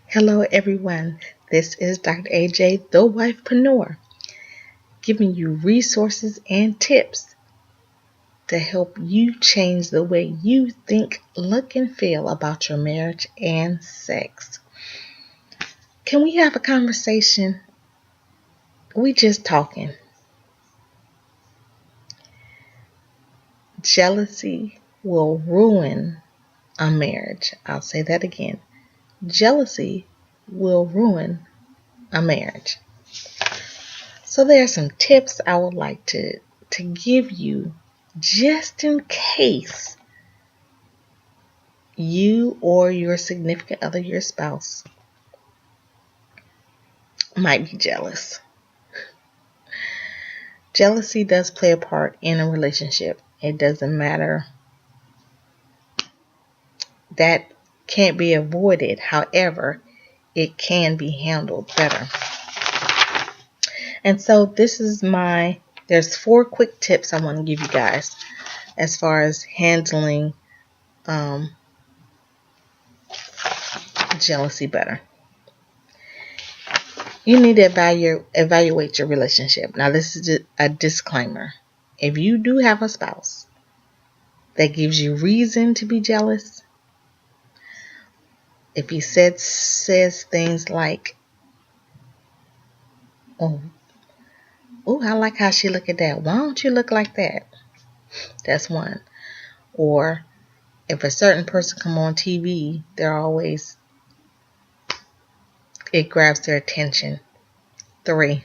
Hello, everyone. This is Dr. AJ, the wifepreneur, giving you resources and tips to help you change the way you think, look, and feel about your marriage and sex. Can we have a conversation? We just talking. Jealousy will ruin a marriage. I'll say that again. Jealousy will ruin a marriage. So there are some tips I would like to give you just in case you or your significant other, your spouse, might be jealous. Jealousy does play a part in a relationship. It doesn't matter. That can't be avoided. However, it can be handled better. And so there's 4 quick tips I want to give you guys as far as handling jealousy better. You need to evaluate your relationship. Now, this is a disclaimer. If you do have a spouse that gives you reason to be jealous, if he says things like, oh, I like how she look at that. Why don't you look like that? That's one. Or if a certain person come on TV, it grabs their attention. 3,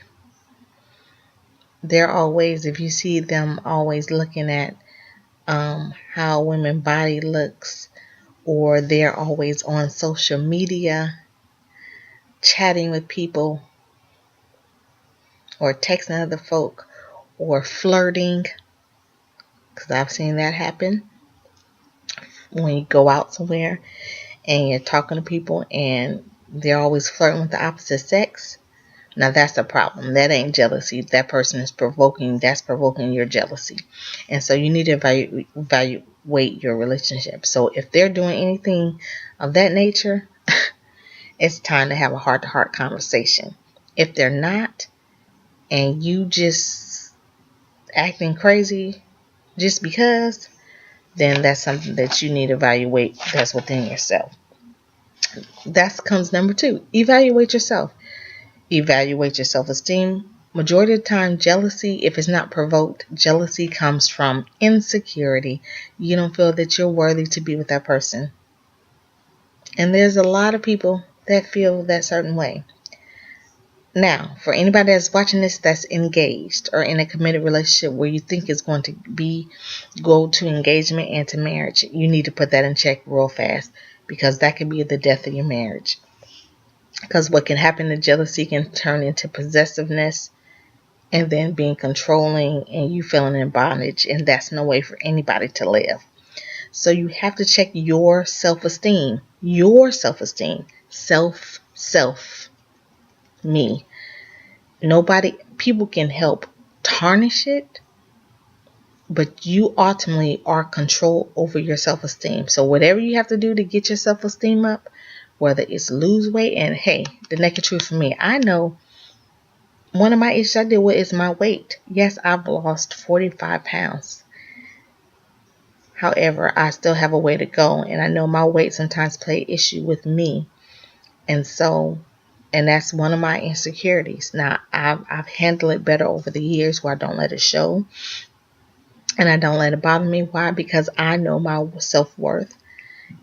if you see them always looking at how women's body looks, or they're always on social media chatting with people or texting other folk or flirting, because I've seen that happen when you go out somewhere and you're talking to people and they're always flirting with the opposite sex. Now that's a problem. That ain't jealousy. That person is provoking your jealousy. And so you need to evaluate your relationship. So if they're doing anything of that nature, it's time to have a heart-to-heart conversation. If they're not, and you just acting crazy just because, then that's something that you need to evaluate that's within yourself. That comes number 2. Evaluate yourself. Evaluate your self-esteem. Majority of the time, jealousy, if it's not provoked, jealousy comes from insecurity. You don't feel that you're worthy to be with that person. And there's a lot of people that feel that certain way. Now, for anybody that's watching this that's engaged or in a committed relationship where you think it's going to go to engagement and to marriage, you need to put that in check real fast, because that could be the death of your marriage. Because what can happen to jealousy can turn into possessiveness and then being controlling and you feeling in bondage, and that's no way for anybody to live. So you have to check your self-esteem. Your self-esteem. Me. People can help tarnish it, but you ultimately are control over your self-esteem. So whatever you have to do to get your self-esteem up, whether it's lose weight, and hey, the naked truth for me, I know one of my issues I deal with is my weight. Yes, I've lost 45 pounds. However, I still have a way to go, and I know my weight sometimes play issue with me. And that's one of my insecurities. Now, I've handled it better over the years where I don't let it show and I don't let it bother me. Why? Because I know my self-worth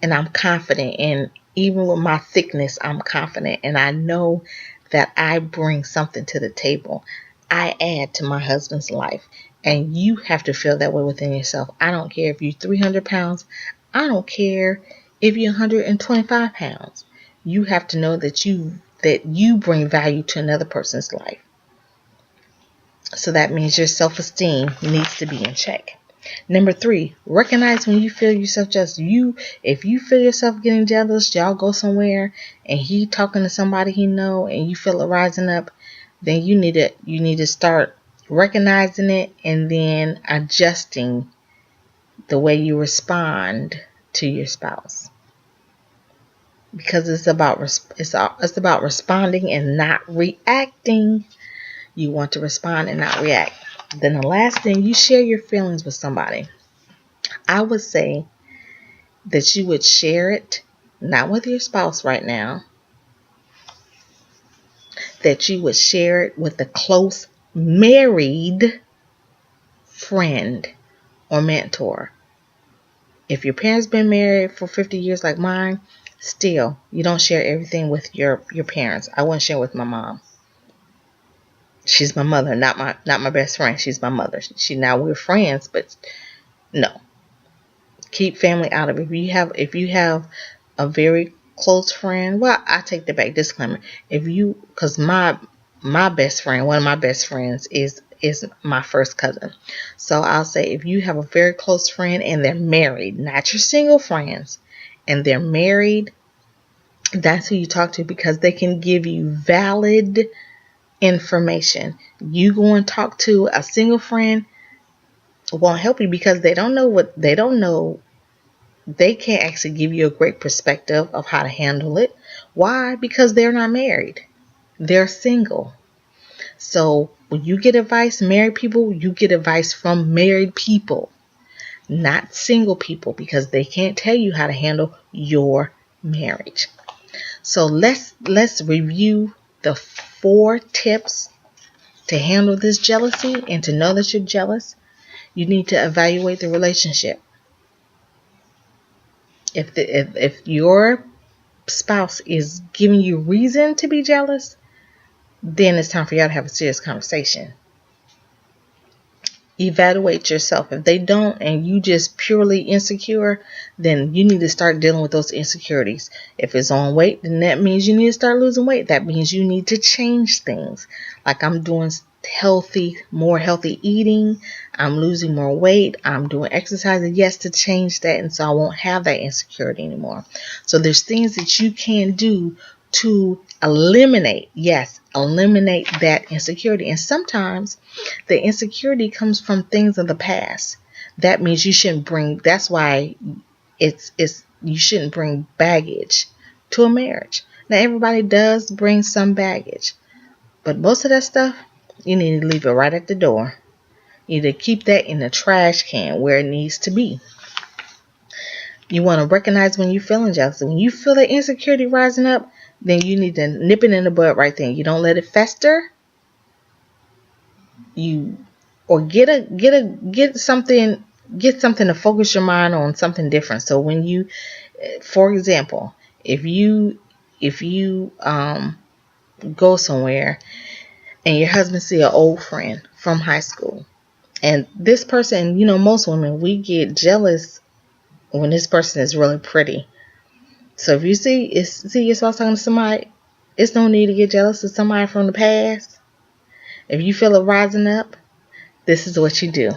and I'm confident. And even with my thickness, I'm confident. And I know that I bring something to the table. I add to my husband's life. And you have to feel that way within yourself. I don't care if you're 300 pounds. I don't care if you're 125 pounds. You have to know that you bring value to another person's life. So that means your self-esteem needs to be in check. Number 3, recognize when you feel yourself if you feel yourself getting jealous, y'all go somewhere and he talking to somebody he know and you feel it rising up, then you need to start recognizing it and then adjusting the way you respond to your spouse. because it's about responding and not reacting. You want to respond and not react. Then the last thing, you share your feelings with somebody. I would say that you would share it, not with your spouse right now, that you would share it with a close married friend or mentor. If your parents been married for 50 years like mine, still, you don't share everything with your parents. I wouldn't share with my mom. She's my mother, not my best friend. She's my mother. Now we're friends, but no. Keep family out of it. If you have a very close friend, well, I take that back. Disclaimer. Because my best friend, one of my best friends is my first cousin. So I'll say, if you have a very close friend and they're married, not your single friends, and they're married, that's who you talk to, because they can give you valid information. You go and talk to a single friend, won't help you, because they don't know. They can't actually give you a great perspective of how to handle it. Why? Because they're not married. They're single. So when you get advice, married people, you get advice from married people, not single people, because they can't tell you how to handle your marriage. So let's review the 4 tips to handle this jealousy and to know that you're jealous. You need to evaluate the relationship. If your spouse is giving you reason to be jealous, then it's time for y'all to have a serious conversation. Evaluate yourself. If they don't and you just purely insecure, then you need to start dealing with those insecurities. If it's on weight, then that means you need to start losing weight. That means you need to change things. Like I'm doing more healthy eating. I'm losing more weight. I'm doing exercise, yes, to change that, and so I won't have that insecurity anymore. So there's things that you can do to eliminate that insecurity. And sometimes the insecurity comes from things of the past. That means you shouldn't bring, that's why you shouldn't bring baggage to a marriage. Now everybody does bring some baggage, but most of that stuff, you need to leave it right at the door. You need to keep that in the trash can where it needs to be. You want to recognize when you're feeling jealous. When you feel that insecurity rising up, then you need to nip it in the bud right then. You don't let it fester. Get something to focus your mind on, something different. So when you, for example, if you go somewhere and your husband see an old friend from high school, and this person, most women, we get jealous when this person is really pretty. So if you see your spouse talking to somebody, it's no need to get jealous of somebody from the past. If you feel it rising up, this is what you do.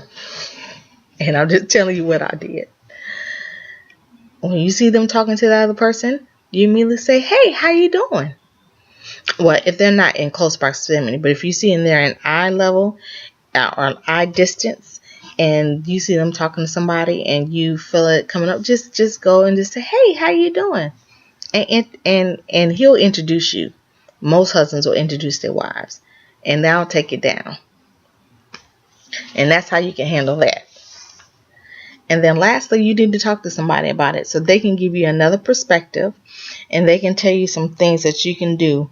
And I'm just telling you what I did. When you see them talking to the other person, you immediately say, "Hey, how you doing?" Well, if they're not in close proximity, but if you see them there in eye level or eye distance, and you see them talking to somebody and you feel it coming up, just go and just say, "Hey, how you doing?" And he'll introduce you. Most husbands will introduce their wives, and they'll take it down. And that's how you can handle that. And then lastly, you need to talk to somebody about it so they can give you another perspective, and they can tell you some things that you can do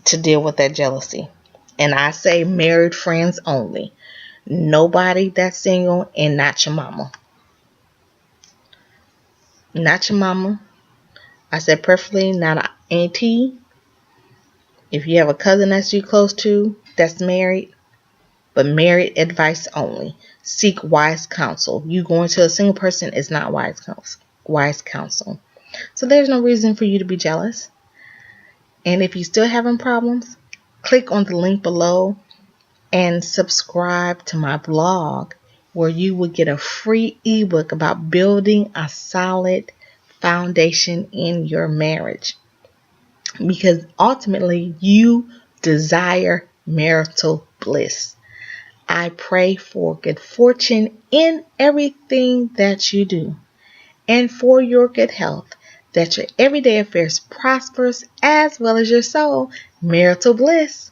to deal with that jealousy. And I say married friends only. Nobody that's single, and not your mama. Not your mama. I said preferably not an auntie. If you have a cousin that's you close to that's married, but married advice only. Seek wise counsel. You going to a single person is not wise counsel. So there's no reason for you to be jealous. And if you're still having problems, click on the link below and subscribe to my blog, where you will get a free ebook about building a solid foundation in your marriage. Because ultimately you desire marital bliss. I pray for good fortune in everything that you do, and for your good health, that your everyday affairs prospers as well as your soul. Marital bliss.